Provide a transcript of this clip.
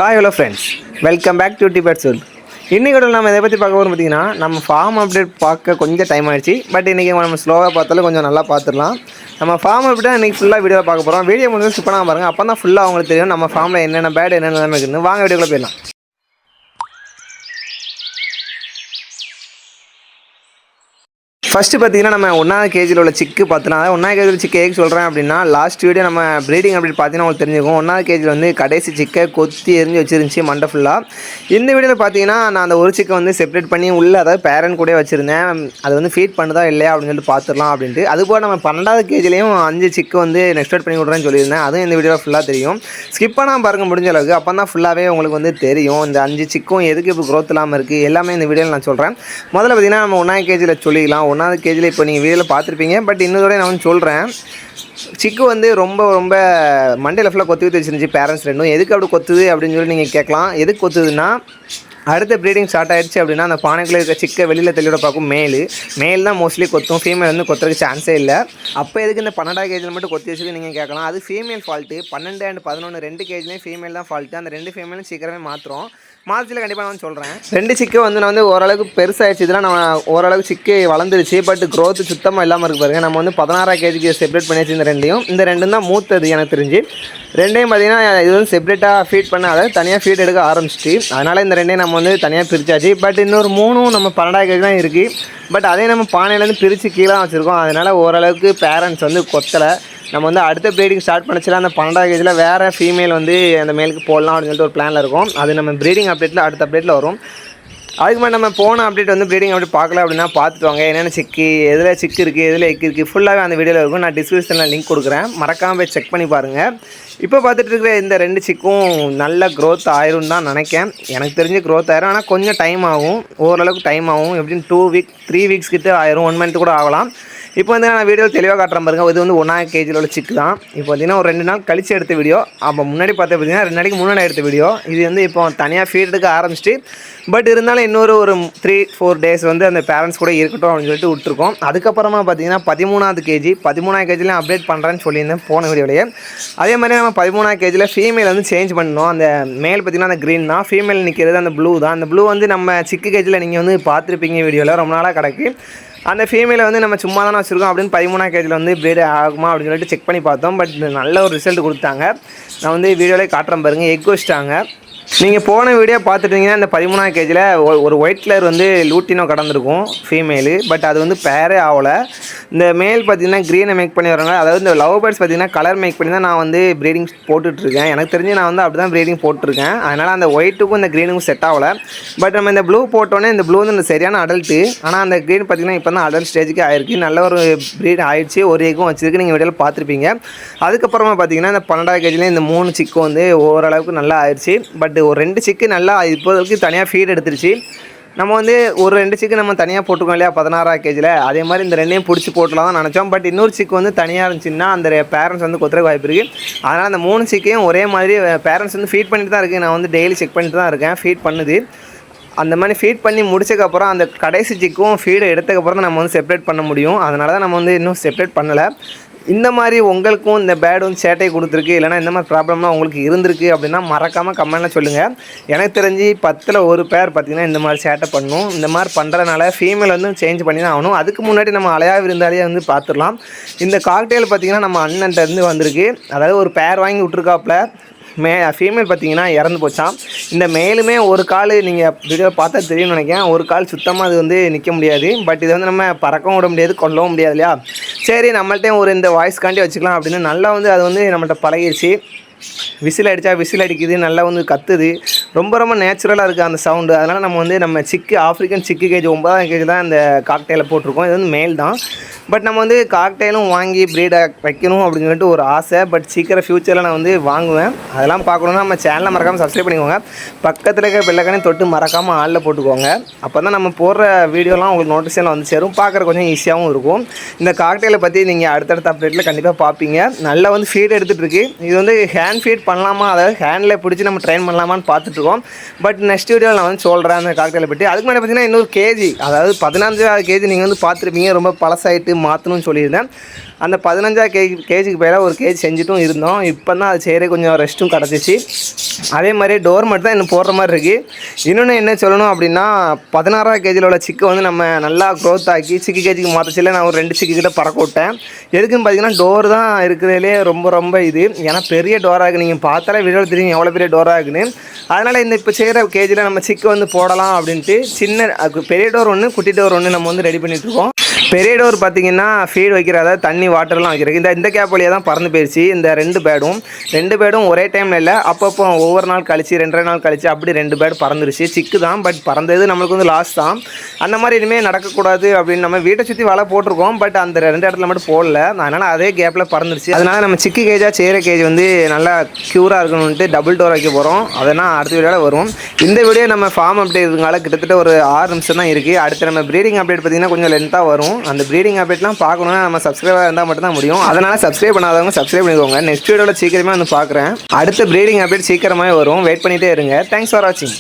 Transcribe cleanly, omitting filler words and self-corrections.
Hi hello friends, welcome back to debate சொல். இன்றைக்கி நம்ம இதை பற்றி பார்க்க போகிறோம். பார்த்திங்கன்னா நம்ம ஃபார்ம் அப்டேட் பார்க்க கொஞ்சம் டைம் ஆகிடுச்சு. பட் இன்றைக்கி நம்ம ஸ்லோவாக பார்த்தாலும் கொஞ்சம் நல்லா பார்த்துடலாம். நம்ம ஃபார்ம் அப்டேட் இன்றைக்கி ஃபுல்லாக வீடியோ பார்க்க போகிறோம். வீடியோ முடிஞ்சு ஸ்கிப் பண்ணாமல் பாருங்கள். அப்போ தான் ஃபுல்லாக அவங்களுக்கு தெரியும் நம்ம ஃபார்மில் என்னென்ன பேட் என்னென்ன இருக்குன்னு. வாங்க வீடியோக்குள்ளே போயிடலாம். ஃபஸ்ட்டு பார்த்திங்கன்னா நம்ம 1வது கேஜியில் உள்ள சிக்கு பார்த்தோன்னா, அதாவது 1வது கேஜியில் சிக்கு எதுக்கு சொல்கிறேன் அப்படின்னா, லாஸ்ட் வீடியோ நம்ம ப்ரீடிங் அப்படி பார்த்தீங்கன்னா உங்களுக்கு தெரிஞ்சுக்கும். 1வது கேஜியில் வந்து கடைசி சிக்கை கொத்தி எரிஞ்சு வச்சிருந்துச்சி மண்டை ஃபுல்லாக. இந்த வீடியோவில் பார்த்தீங்கன்னா நான் அந்த ஒரு சிக்கை வந்து செப்பரேட் பண்ணி உள்ளே, அதாவது பேரண்ட் கூட வச்சுருந்தேன். அது வந்து ஃபீட் பண்ணுதா இல்லையா அப்படின்னு சொல்லிட்டு பார்த்துடலாம் அப்படின்ட்டு. அதுபோல் நம்ம 12வது கேஜிலையும் 5 சிக்கு வந்து நெக்ஸ்ட் பண்ணி விட்றேன்னு சொல்லியிருந்தேன். அதுவும் இந்த வீடியோவில் ஃபுல்லாக தெரியும். ஸ்கிப் பண்ணாமல் பாருங்க முடிஞ்ச அளவுக்கு. அப்போ தான் ஃபுல்லாகவே உங்களுக்கு வந்து தெரியும் இந்த 5 சிக்கும் எதுக்கு இப்போ க்ரோத் இல்லாமல் இருக்குது எல்லாமே இந்த வீடியோவில் நான் சொல்கிறேன். முதல்ல பார்த்திங்கன்னா நம்ம 1வது கேஜியில் சொல்லிக்கலாம். 1வது கேஜியில் இப்போ நீங்கள் வீடியோவில் பார்த்துருப்பீங்க. பட் இன்னொரு நான் வந்து சொல்கிறேன். சிக்கு வந்து ரொம்ப மண்டையில் ஃபுல்லாக கொத்தி வச்சுருந்துச்சு பேரண்ட்ஸ் ரெண்டும். எதுக்கு அப்படி கொத்துது அப்படின்னு சொல்லி நீங்கள் கேட்கலாம். எதுக்கு கொத்துதுன்னா, அடுத்த ப்ரீடிங் ஸ்டார்ட் ஆகிடுச்சு அப்படின்னா அந்த பானைக்குள்ளே இருக்க சிக்கை வெளியில் தெளிவோட பார்க்கும் மேல் தான் மோஸ்ட்லி கொத்தும். ஃபீமேல் வந்து கொத்துறதுக்கு சான்ஸே இல்லை. அப்போ எதுக்கு இந்த 12வது கேஜில் மட்டும் கொத்தி வச்சுட்டு நீங்கள் கேட்கலாம். அது ஃபீமேல் ஃபால்ட்டு. 12 and 11 2 கேஜ்லேயும் ஃபீமேல் தான் ஃபால்ட்டு. அந்த 2 ஃபீமேலும் சீக்கிரமே மார்ச்சில் கண்டிப்பாக நான் சொல்கிறேன். 2 சிக்கு வந்து நான் வந்து ஓரளவுக்கு பெருசாகிடுச்சு. இதெல்லாம் நம்ம ஓரளவுக்கு சிக்கு வளர்ந்துருச்சு. பட் க்ரோத்து சுத்தமாக இல்லாமல் இருக்கு பாருங்கள். நம்ம வந்து 16வது கேஜிக்கு செப்பரேட் பண்ணியாச்சு இந்த ரெண்டையும். இந்த ரெண்டும் தான் மூத்தது எனக்கு தெரிஞ்சு. ரெண்டையும் பார்த்திங்கன்னா இது வந்து செப்பரேட்டாக ஃபீட் பண்ண, அதாவது தனியாக ஃபீட் எடுக்க ஆரம்பிச்சிட்டு, அதனால் இந்த ரெண்டையும் நம்ம வந்து தனியாக பிரித்தாச்சு. பட் இன்னொரு 3 நம்ம 12வது கேஜி தான் இருக்குது. பட் அதே நம்ம பானையிலேருந்து பிரித்து கீழே வச்சுருக்கோம். அதனால் ஓரளவுக்கு பேரண்ட்ஸ் வந்து கொத்தலை. நம்ம வந்து அடுத்த ப்ரீடிங் ஸ்டார்ட் பண்ணிச்சுல அந்த 12வது கேஜில் வேறு ஃபீமேல் வந்து அந்த மேலுக்கு போடலாம் அப்படின்னு சொல்லிட்டு ஒரு பிளானில் இருக்கும். அது நம்ம ப்ரீடிங் அப்டேட்டில் அடுத்த அப்டேட்டில் வரும். அதுக்கு மாதிரி நம்ம போன அப்டேட் வந்து ப்ரீடிங் அப்டேட் பார்க்கல அப்படின்னா பார்த்துட்டு வாங்க. என்னென்ன சிக்கு, எதில் சிக்கு இருக்குது, எதில் எக் இருக்குது, ஃபுல்லாகவே அந்த வீடியோவில் இருக்கும். நான் டிஸ்கிரிப்ஷனில் லிங்க் கொடுக்குறேன், மறக்காமல் போய் செக் பண்ணி பாருங்கள். இப்போ பார்த்துட்டு இருக்கிற இந்த 2 சிக்கும் நல்ல க்ரோத் ஆயிரும் தான் நினைக்கேன். எனக்கு தெரிஞ்சு க்ரோத் ஆயிரும். ஆனால் கொஞ்சம் டைம் ஆகும், ஓரளவுக்கு டைம் ஆகும். எப்படின்னு 2 வீக் 3 வீக்ஸ் கிட்ட ஆயிரும், 1 month கூட ஆகலாம். இப்போ வந்து நான் வீடியோ தெளிவாக காட்டுறேன் பாருங்க. இது வந்து 1வது கேஜியில் உள்ள சிக்கு தான். இப்போ பார்த்தீங்கன்னா ஒரு 2 நாள் கழிச்சு எடுத்த வீடியோ. அப்போ முன்னாடி பார்த்து பார்த்தீங்கன்னா 2 நாளைக்கு முன்னாடி எடுத்த வீடியோ. இது வந்து இப்போ தனியாக ஃபீட் எடுக்க ஆரம்பிச்சிட்டு, பட் இருந்தாலும் இன்னொரு 3-4 டேஸ் வந்து அந்த பேரண்ட்ஸ் கூட இருக்கட்டும் அப்படின்னு சொல்லிட்டு விட்டுருக்கோம். அதுக்கப்புறமா பார்த்தீங்கன்னா 13வது கேஜிலையும் அப்டேட் பண்ணுறேன்னு சொல்லியிருந்தேன் போன வீடியோலேயே. அதே மாதிரி நம்ம 13வது கேஜியில் ஃபீமேல் வந்து சேஞ்ச் பண்ணணும். அந்த மேல் பார்த்திங்கன்னா அந்த க்ரீன் தான், ஃபீமேல் நிற்கிறது அந்த ப்ளூ தான். அந்த ப்ளூ வந்து நம்ம சிக்கு கேஜில் நீங்கள் வந்து பார்த்துருப்பீங்க வீடியோவில், ரொம்ப நாளாக கிடக்கு. அந்த ஃபீமேலை வந்து நம்ம சும்மா தானே வச்சுருக்கோம் அப்படின்னு 13வது கேஜில் வந்து ப்ரீட் ஆகுமா அப்படின்னு சொல்லிட்டு செக் பண்ணி பார்த்தோம். பட் நல்ல ஒரு ரிசல்ட் கொடுத்தாங்க. நான் வந்து வீடியோவிலே காட்டுறேன் பாருங்கள். எக் வச்சிட்டாங்க. நீங்கள் போன வீடியோ பார்த்துட்டிங்கன்னா இந்த 13வது கேஜியில் ஒரு ஒயிட் கலர் வந்து லூட்டினோ கடந்திருக்கும் ஃபீமேலு. பட் அது வந்து பேரே ஆகலை. இந்த மேல் பார்த்திங்கன்னா க்ரீனை மேக் பண்ணி வராங்க. அதாவது இந்த லவ் பேர்ட்ஸ் பார்த்திங்கன்னா கலர் மேக் பண்ணி தான் நான் வந்து ப்ரீடிங் போட்டுட்ருக்கேன். எனக்கு தெரிஞ்சு நான் வந்து அப்படி தான் ப்ரீடிங் போட்டிருக்கேன். அதனால் அந்த ஒயிட்டுக்கும் இந்த க்ரீனுக்கும் செட் ஆகலை. பட் நம்ம இந்த ப்ளூ போட்டோன்னே இந்த ப்ளூ வந்து சரியான அடல்ட்டு. ஆனால் அந்த க்ரீன் பார்த்திங்கன்னா இப்போ தான் அடல்ட் ஸ்டேஜுக்கு ஆயிருக்கு. நல்ல ஒரு ப்ரீட் ஆயிடுச்சு. ஒரு எக்கும் வச்சிருக்கு, நீங்கள் வீடியோவில் பார்த்துருப்பீங்க. அதுக்கப்புறமா பார்த்திங்கன்னா இந்த 12வது கேஜியில் இந்த 3 சிக்கும் வந்து ஓரளவுக்கு நல்லா ஆயிடுச்சு. பட் ஒரு 2 சிக்கு நல்லா இப்போதைக்கு தனியாக ஃபீட் எடுத்துருச்சு. நம்ம வந்து ஒரு 2 சிக்கு நம்ம தனியாக போட்டுக்கோம் இல்லையா 16வது கேஜியில். அதே மாதிரி இந்த 2ஐயும் பிடிச்சி போட்டலாம் தான் நினச்சோம். பட் இன்னொரு சிக்கு வந்து தனியாக இருந்துச்சுன்னா அந்த பேரண்ட்ஸ் வந்து கொத்துறதுக்கு வாய்ப்பு இருக்குது. அதனால் அந்த 3 சிக்கையும் ஒரே மாதிரி பேரண்ட்ஸ் வந்து ஃபீட் பண்ணிட்டு தான் இருக்குது. நான் வந்து டெய்லி செக் பண்ணிட்டு தான் இருக்கேன் ஃபீட் பண்ணுது. அந்த மாதிரி ஃபீட் பண்ணி முடிச்சதுக்கப்புறம் அந்த கடைசி சிக்கும் ஃபீடை எடுத்ததுக்கப்புறம் தான் நம்ம வந்து செப்பரேட் பண்ண முடியும். அதனால தான் நம்ம வந்து இன்னும் செப்பரேட் பண்ணலை. இந்த மாதிரி உங்களுக்கும் இந்த பேட் வந்து சேட்டை கொடுத்துருக்கு, இல்லைனா இந்த மாதிரி ப்ராப்ளம்லாம் உங்களுக்கு இருந்திருக்கு அப்படின்னா மறக்காமல் கமெண்ட்டில் சொல்லுங்கள். எனக்கு தெரிஞ்சு 10ல் 1 பேர் பார்த்திங்கன்னா இந்த மாதிரி சேட்டை பண்ணணும். இந்த மாதிரி பண்ணுறதுனால ஃபீமேல் வந்து சேஞ்ச் பண்ணி தான் ஆகணும். அதுக்கு முன்னாடி நம்ம அலையா விருந்தாலேயே வந்து பார்த்துடலாம். இந்த காக்டெயில் பார்த்திங்கன்னா நம்ம அண்ணன்ட்டேருந்து வந்திருக்கு. அதாவது ஒரு பேர் வாங்கி விட்ருக்காப்புல. ஃபீமேல் பார்த்திங்கன்னா இறந்து போச்சான். இந்த மேலுமே ஒரு கால் நீங்கள் வீடியோ பார்த்தா தெரியும்னு நினைக்கிறேன். ஒரு கால் சுத்தமாக அது வந்து நிற்க முடியாது. பட் இது வந்து நம்ம பறக்கவும் விட முடியாது, கொல்லவும் முடியாது இல்லையா. சரி, நம்மள்ட்டையும் ஒரு இந்த வாய்ஸ்காண்டி வச்சுக்கலாம் அப்படின்னு நல்லா வந்து அது வந்து நம்மள்ட்ட பழகிடுச்சு. விசில் அடித்தா விசில் அடிக்குது, நல்லா வந்து கத்துது. ரொம்ப நேச்சுரலாக இருக்குது அந்த சவுண்டு. அதனால் நம்ம வந்து நம்ம சிக்கு ஆஃப்ரிக்கன் சிக்கு கேஜ் 9வது கேஜ் தான் இந்த காக்டெயிலை போட்டிருக்கோம். இது வந்து மேல் தான். பட் நம்ம வந்து காக்டெயிலும் வாங்கி ப்ரீடாக வைக்கணும் அப்படின்னு சொல்லிட்டு ஒரு ஆசை. பட் சீக்கிரம் ஃப்யூச்சரில் நான் வந்து வாங்குவேன். அதெல்லாம் பார்க்கணுன்னா நம்ம சேனலை மறக்காமல் சப்ஸ்கிரைப் பண்ணிக்கோங்க. பக்கத்தில் இருக்க பெல்லைக்கானே தொட்டு மறக்காமல் ஆளில் போட்டுக்கோங்க. அப்போ தான் நம்ம போடுற வீடியோலாம் உங்களுக்கு நோட்டிஃபிகேஷனில் வந்து சேரும். பார்க்குற கொஞ்சம் ஈஸியாகவும் இருக்கும். இந்த காக்டெயிலை பற்றி நீங்கள் அடுத்தடுத்த அப்டேட்டில் கண்டிப்பாக பார்ப்பீங்க. நல்லா வந்து ஃபீட் எடுத்துகிட்டு இருக்குது. இது வந்து ஹேண்ட் ஃபீட் பண்ணலாமா, அதாவது ஹேண்டில் பிடிச்சி நம்ம ட்ரெயின் பண்ணலாமான்னு பார்த்துட்ருக்கோம். பட் நெக்ஸ்ட் வீடியோவில் நான் வந்து சொல்கிறேன் அந்த காக்டெயிலை பற்றி. அதுக்கு முன்னாடி பார்த்தீங்கன்னா இன்னொரு கேஜி, அதாவது 15 கேஜி நீங்கள் வந்து பார்த்துருப்பீங்க, ரொம்ப பழசாயிட்டு மாற்றணும்னு சொல்லியிருந்தேன். அந்த 15 கேஜிக்கு பேராக ஒரு கேஜி செஞ்சுட்டும் இருந்தோம். இப்போ தான் அது செய்கிற கொஞ்சம் ரெஸ்ட்டும் கிடச்சிச்சு. அதே மாதிரி டோர் மட்டும் தான் இன்னும் போடுற மாதிரி இருக்குது. இன்னொன்று என்ன சொல்லணும் அப்படின்னா, 16 கேஜியில் உள்ள சிக்கை வந்து நம்ம நல்லா க்ரோத் ஆக்கி சிக்கு கேஜிக்கு மாற்றச்சில்ல நான் ஒரு 2 சிக்கு கிட்ட பறக்க விட்டேன். எதுக்குன்னு பார்த்தீங்கன்னா டோர் தான் இருக்கிறதுலே ரொம்ப இது. ஏன்னா பெரிய டோராக இருக்குது, நீங்கள் பார்த்தாலே வீடியோவில் தெரியும் எவ்வளோ பெரிய டோராக இருக்குன்னு. அதனால் இந்த இப்போ செய்கிற கேஜியில் நம்ம சிக்கு வந்து போடலாம் அப்படின்ட்டு பெரிய டோர் ஒன்று, குட்டி டோர் ஒன்று நம்ம வந்து ரெடி பண்ணிகிட்ருக்கோம். பெரிய டோர் பார்த்தீங்கன்னா ஃபீட் வைக்கிற, அதாவது தண்ணி வாட்டர்லாம் வைக்கிறதுக்கு. இந்த கேப் வழியாக தான் பறந்து போயிடுச்சு. இந்த 2 பேடும் ஒரே டைமில் இல்லை, அப்பப்போ ஒவ்வொரு நாள் கழிச்சு 2 நாள் கழிச்சு அப்படி 2 பேர்டு பறந்துருச்சு. சிக்கு தான், பட் பறந்தது நம்மளுக்கு வந்து லாஸ் தான். அந்த மாதிரி இனிமேல் நடக்கக்கூடாது அப்படின்னு நம்ம வீட்டை சுற்றி வலை போட்டிருக்கோம். பட் அந்த 2 இடத்துல மட்டும் போடல, அதனால் அதே கேப்பில் பறந்துருச்சு. அதனால் நம்ம சிக்கு கேஜாக செய்கிற கேஜ் வந்து நல்லா க்யூராக இருக்கணும்ட்டு டபுள் டோர் வைக்க போகிறோம். அதனால் அடுத்த வீடியோவில் வரும். இந்த வீடியோ நம்ம ஃபார்ம் அப்டேட் இருக்கனால கிட்டத்தட்ட ஒரு 6 நிமிஷம் தான் இருக்குது. அடுத்து நம்ம ப்ரீடிங் அப்டேட் பார்த்திங்கன்னா கொஞ்சம் லென்த்தாக வரும். அந்த ப்ரீடிங் அப்டேட்லாம் பார்க்கணுன்னா நம்ம சப்ஸ்கிரைபர் இருந்தால் மட்டும்தான் முடியும். அதனால் சப்ஸ்கிரைப் பண்ணாதவங்க சப்ஸ்கிரைப் பண்ணிக்கோங்க. நெக்ஸ்ட் வீடியோவில் சீக்கிரமாக வந்து பார்க்குறேன். அடுத்த ப்ரீடிங் அப்டேட் சீக்கிரமாக வரும். வெயிட் பண்ணிகிட்டே இருங்க. தேங்க்ஸ் ஃபார் வாட்சிங்.